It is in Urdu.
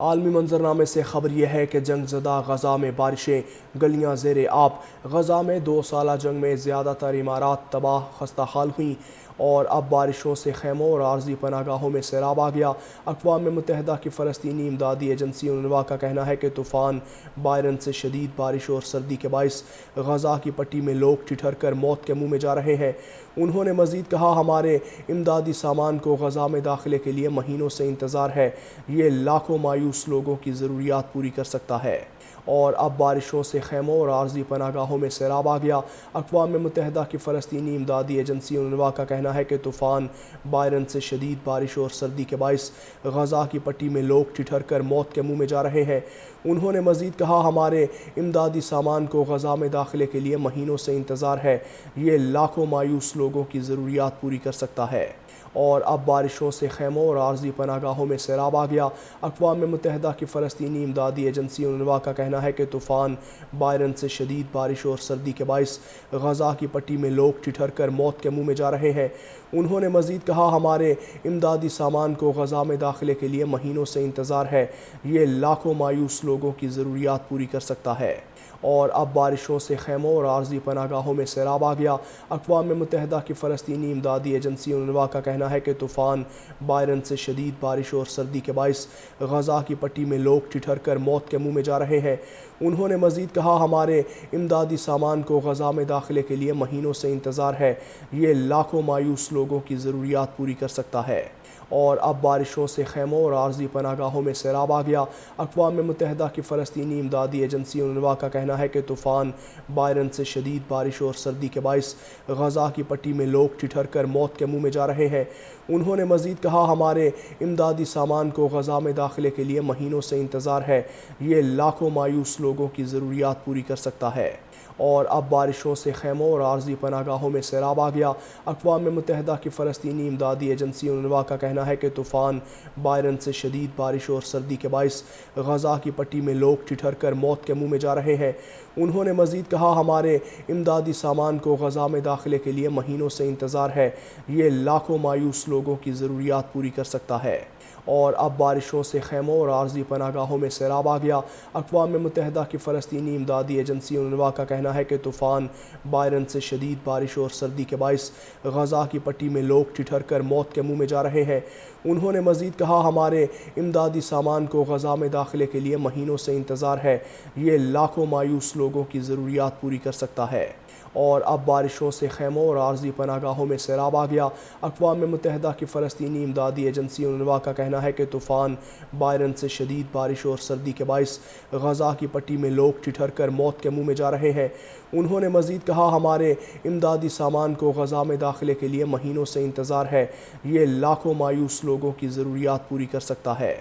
عالمی منظرنامے سے خبر یہ ہے کہ جنگ زدہ غزہ میں بارشیں، گلیاں زیر آب۔ غزہ میں 2 سالہ جنگ میں زیادہ تر عمارات تباہ خستہ حال ہوئیں اور اب بارشوں سے خیموں اور عارضی پناہ گاہوں میں سیلاب آ گیا۔ اقوام متحدہ کی فلسطینی امدادی ایجنسی اونروا کا کہنا ہے کہ طوفان بائرن سے شدید بارش اور سردی کے باعث غزہ کی پٹی میں لوگ ٹھٹھر کر موت کے منہ میں جا رہے ہیں۔ انہوں نے مزید کہا، ہمارے امدادی سامان کو غزہ میں داخلے کے لیے مہینوں سے انتظار ہے۔ یہ لاکھوں مایوس لوگوں کی ضروریات پوری کر سکتا ہے اور اب بارشوں سے خیموں اور عارضی پناہ گاہوں میں سیلاب آ گیا۔ اقوام متحدہ کی فلسطینی امدادی ایجنسی اونروا کا کہنا ہے کہ طوفان بائرن سے شدید بارش اور سردی کے باعث غزہ کی پٹی میں لوگ ٹھٹھر کر موت کے منہ میں جا رہے ہیں۔ انہوں نے مزید کہا، ہمارے امدادی سامان کو غزہ میں داخلے کے لیے مہینوں سے انتظار ہے۔ یہ لاکھوں مایوس لوگوں کی ضروریات پوری کر سکتا ہے اور اب بارشوں سے خیموں اور عارضی پناہ گاہوں میں سیلاب آ گیا۔ اقوام متحدہ کی فلسطینی امدادی ایجنسی اونروا کا کہنا ہے کہ طوفان بائرن سے شدید بارش اور سردی کے باعث غزہ کی پٹی میں لوگ ٹھٹھر کر موت کے منہ میں جا رہے ہیں۔ انہوں نے مزید کہا، ہمارے امدادی سامان کو غزہ میں داخلے کے لیے مہینوں سے انتظار ہے۔ یہ لاکھوں مایوس لوگوں کی ضروریات پوری کر سکتا ہے اور اب بارشوں سے خیموں اور عارضی پناہ گاہوں میں سیلاب آ گیا۔ اقوام متحدہ کی فلسطینی امدادی ایجنسی اونروا کا کہنا ہے کہ طوفان بائرن سے شدید بارش اور سردی کے باعث غزہ کی پٹی میں لوگ ٹھٹھر کر موت کے منہ میں جا رہے ہیں۔ انہوں نے مزید کہا، ہمارے امدادی سامان کو غزہ میں داخلے کے لیے مہینوں سے انتظار ہے۔ یہ لاکھوں مایوس لوگوں کی ضروریات پوری کر سکتا ہے اور اب بارشوں سے خیموں اور عارضی پناہ گاہوں میں سیلاب آ گیا۔ اقوام متحدہ کی فلسطینی امدادی ایجنسی اونروا کا کہنا ہے کہ طوفان بائرن سے شدید بارش اور سردی کے باعث غزہ کی پٹی میں لوگ ٹھٹھر کر موت کے منہ میں جا رہے ہیں۔ انہوں نے مزید کہا، ہمارے امدادی سامان کو غزہ میں داخلے کے لیے مہینوں سے انتظار ہے۔ یہ لاکھوں مایوس لوگوں کی ضروریات پوری کر سکتا ہے اور اب بارشوں سے خیموں اور عارضی پناہ گاہوں میں سیلاب آ گیا۔ اقوام متحدہ کی فلسطینی امدادی ایجنسی اونروا کا کہنا ہے کہ طوفان بائرن سے شدید بارش اور سردی کے باعث غزہ کی پٹی میں لوگ ٹھٹھر کر موت کے منہ میں جا رہے ہیں۔ انہوں نے مزید کہا، ہمارے امدادی سامان کو غزہ میں داخلے کے لیے مہینوں سے انتظار ہے۔ یہ لاکھوں مایوس لوگوں کی ضروریات پوری کر سکتا ہے اور اب بارشوں سے خیموں اور عارضی پناہ گاہوں میں سیلاب آ گیا۔ اقوام متحدہ کی فلسطینی امدادی ایجنسی اونروا کا کہنا ہے کہ طوفان بائرن سے شدید بارش اور سردی کے باعث غزہ کی پٹی میں لوگ ٹھٹھر کر موت کے منہ میں جا رہے ہیں۔ انہوں نے مزید کہا، ہمارے امدادی سامان کو غزہ میں داخلے کے لیے مہینوں سے انتظار ہے۔ یہ لاکھوں مایوس لوگوں کی ضروریات پوری کر سکتا ہے اور اب بارشوں سے خیموں اور عارضی پناہ گاہوں میں سیلاب آ گیا۔ اقوام متحدہ کی فلسطینی امدادی ایجنسی اونروا کا کہنا ہے کہ طوفان بائرن سے شدید بارش اور سردی کے باعث غزہ کی پٹی میں لوگ ٹھٹھر کر موت کے منہ میں جا رہے ہیں۔ انہوں نے مزید کہا، ہمارے امدادی سامان کو غزہ میں داخلے کے لیے مہینوں سے انتظار ہے۔ یہ لاکھوں مایوس لوگوں کی ضروریات پوری کر سکتا ہے